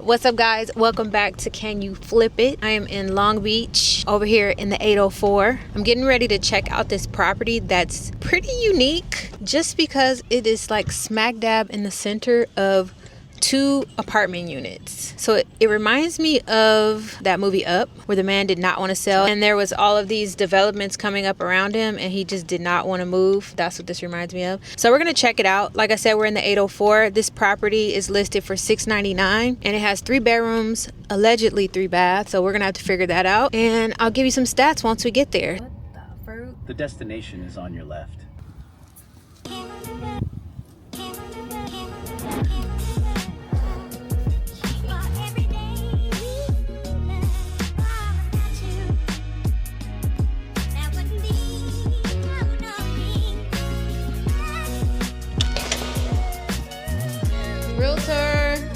What's up, guys? Welcome back to Can You Flip It? I am in Long Beach over here in the 804. I'm getting ready to check out this property that's pretty unique just because it is like smack dab in the center of two apartment units. So it reminds me of that movie Up, where the man did not want to sell and there was all of these developments coming up around him and he just did not want to move. That's what this reminds me of. So we're gonna check it out. Like I said, we're in the 804. This property is listed for $699 and it has 3 bedrooms, allegedly 3 baths. So we're gonna have to figure that out, and I'll give you some stats once we get there. What the fruit? The destination is on your left. Realtor.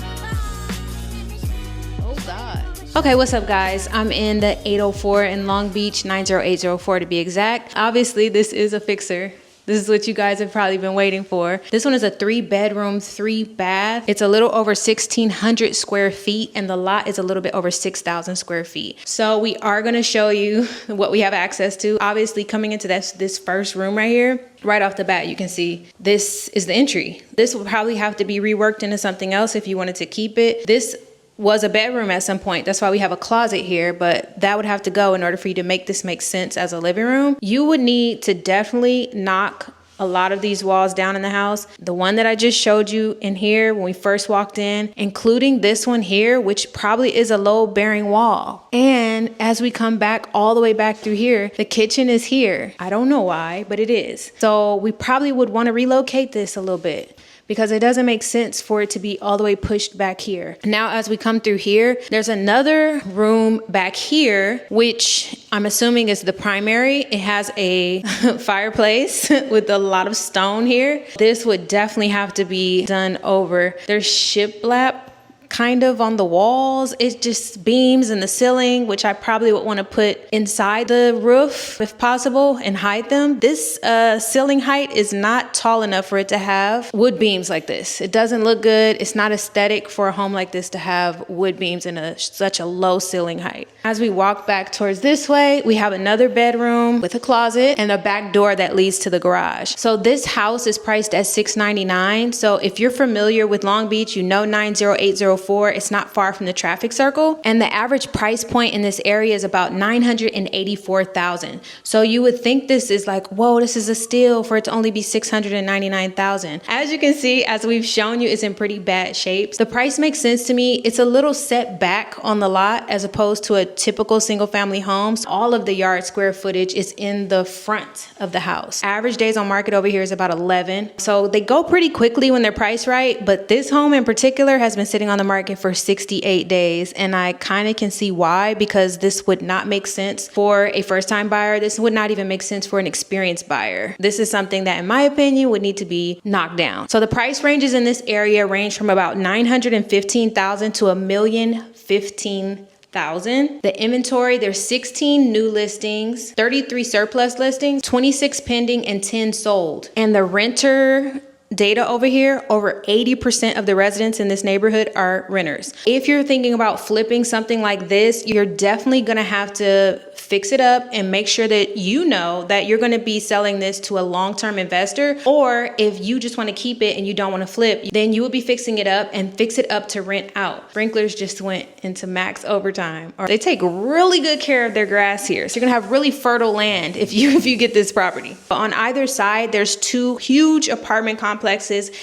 Oh God. Okay, what's up, guys? I'm in the 804 in Long Beach, 90804 to be exact. Obviously, this is a fixer. This is what you guys have probably been waiting for. This one is a 3 bedroom, 3 bath. It's a little over 1,600 square feet and the lot is a little bit over 6,000 square feet. So we are gonna show you what we have access to. Obviously, coming into this first room right here, right off the bat, you can see this is the entry. This will probably have to be reworked into something else if you wanted to keep it. This was a bedroom at some point. That's why we have a closet here, but that would have to go in order for you to make this make sense as a living room. You would need to definitely knock a lot of these walls down in the house. The one that I just showed you in here when we first walked in, including this one here, which probably is a load bearing wall. And as we come back all the way back through here, the kitchen is here. I don't know why, but it is. So we probably would want to relocate this a little bit, because it doesn't make sense for it to be all the way pushed back here. Now, as we come through here, there's another room back here, which I'm assuming is the primary. It has a fireplace with a lot of stone here. This would definitely have to be done over. There's shiplap kind of on the walls. It's just beams in the ceiling, which I probably would want to put inside the roof if possible and hide them. This ceiling height is not tall enough for it to have wood beams like this. It doesn't look good. It's not aesthetic for a home like this to have wood beams in such a low ceiling height. As we walk back towards this way, we have another bedroom with a closet and a back door that leads to the garage. So this house is priced at $699. So if you're familiar with Long Beach, you know 90804. It's not far from the traffic circle, and the average price point in this area is about $984,000. So you would think this is like, whoa, this is a steal for it to only be $699,000. As you can see, as we've shown you, it's in pretty bad shape. The price makes sense to me. It's a little set back on the lot as opposed to a typical single family home. So all of the yard square footage is in the front of the house. Average days on market over here is about 11. So they go pretty quickly when they're priced right, but this home in particular has been sitting on the market for 68 days, and I kind of can see why, because this would not make sense for a first-time buyer. This would not even make sense for an experienced buyer. This is something that, in my opinion, would need to be knocked down. So the price ranges in this area range from about $915,000 to $1,015,000. The inventory, there's 16 new listings, 33 surplus listings, 26 pending, and 10 sold. And the renter data over here, over 80% of the residents in this neighborhood are renters. If you're thinking about flipping something like this, you're definitely gonna have to fix it up and make sure that you know that you're gonna be selling this to a long-term investor. Or if you just wanna keep it and you don't wanna flip, then you would be fixing it up and fix it up to rent out. Sprinklers just went into max overtime. Or they take really good care of their grass here. So you're gonna have really fertile land if you get this property. But on either side, there's 2 huge apartment complexes,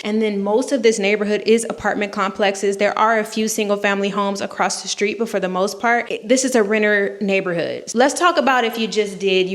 and then most of this neighborhood is apartment complexes. There are a few single family homes across the street, but for the most part, this is a renter neighborhood. So let's talk about if you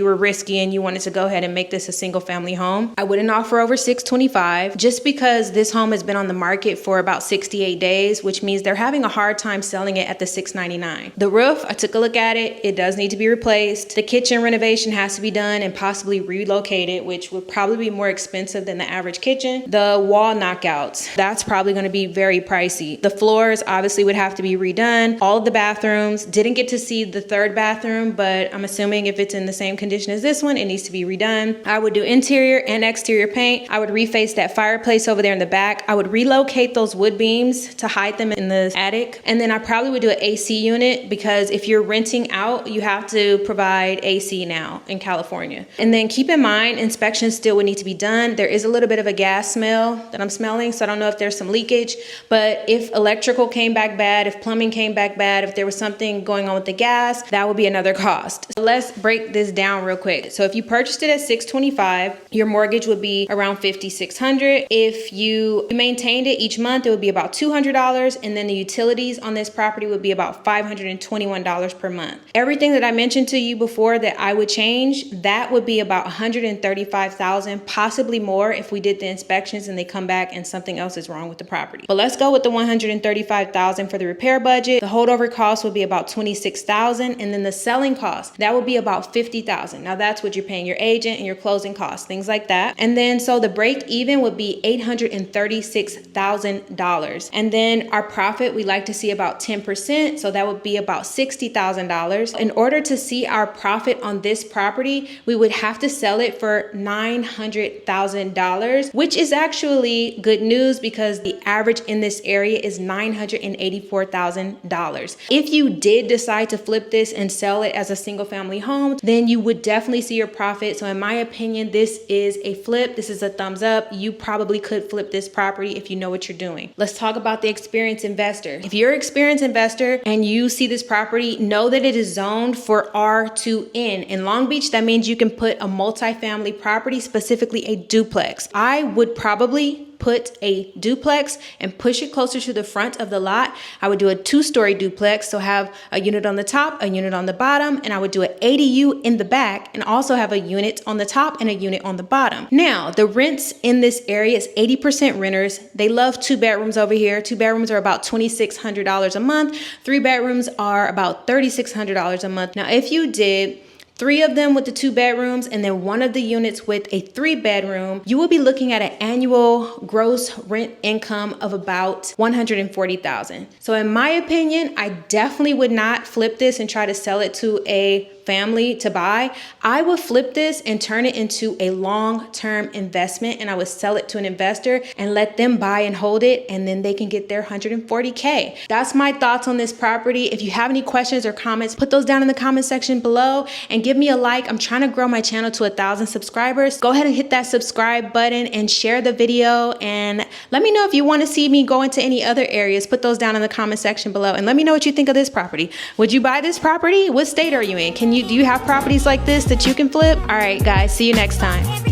were risky and you wanted to go ahead and make this a single family home. I wouldn't offer over $625 just because this home has been on the market for about 68 days, which means they're having a hard time selling it at the $699. The roof, I took a look at it. It does need to be replaced. The kitchen renovation has to be done and possibly relocated, which would probably be more expensive than the average kitchen. the wall knockouts. That's probably going to be very pricey. The floors obviously would have to be redone. All of the bathrooms. Didn't get to see the third bathroom, but I'm assuming if it's in the same condition as this one, it needs to be redone. I would do interior and exterior paint. I would reface that fireplace over there in the back. I would relocate those wood beams to hide them in the attic. And then I probably would do an AC unit, because if you're renting out, you have to provide AC now in California. And then keep in mind, inspections still would need to be done. There is a little bit of a gas smell that I'm smelling, so I don't know if there's some leakage, but if electrical came back bad, if plumbing came back bad, if there was something going on with the gas, that would be another cost. So let's break this down real quick. So if you purchased it at $625, your mortgage would be around $5,600. If you maintained it each month, it would be about $200, and then the utilities on this property would be about $521 per month. Everything that I mentioned to you before that I would change, that would be about $135,000, possibly more if we did the inspections and they come back and something else is wrong with the property. But let's go with the $135,000 for the repair budget. The holdover cost would be about $26,000, and then the selling cost, that would be about $50,000. Now that's what you're paying your agent and your closing costs, things like that. And then so the break even would be $836,000. And then our profit, we like to see about 10%, so that would be about $60,000. In order to see our profit on this property, we would have to sell it for $900,000, which is actually good news because the average in this area is $984,000. If you did decide to flip this and sell it as a single family home, then you would definitely see your profit. So in my opinion, this is a flip. This is a thumbs up. You probably could flip this property if you know what you're doing. Let's talk about the experienced investor. If you're an experienced investor and you see this property, know that it is zoned for R2N. In Long Beach, that means you can put a multifamily property, specifically a duplex. I would probably put a duplex and push it closer to the front of the lot. I would do a 2-story duplex, so have a unit on the top, a unit on the bottom, and I would do an ADU in the back and also have a unit on the top and a unit on the bottom. Now, the rents in this area is 80% renters. They love 2 bedrooms over here. 2 bedrooms are about $2,600 a month. 3 bedrooms are about $3,600 a month. Now, if you did 3 of them with the 2 bedrooms and then 1 of the units with a 3 bedroom, you will be looking at an annual gross rent income of about $140,000. So in my opinion, I definitely would not flip this and try to sell it to a family to buy. I would flip this and turn it into a long-term investment, and I would sell it to an investor and let them buy and hold it, and then they can get their $140K. That's my thoughts on this property. If you have any questions or comments, put those down in the comment section below and give me a like. I'm trying to grow my channel to 1,000 subscribers. Go ahead and hit that subscribe button and share the video, and let me know if you want to see me go into any other areas. Put those down in the comment section below and let me know what you think of this property. Would you buy this property? What state are you in? Do you have properties like this that you can flip? All right, guys, see you next time.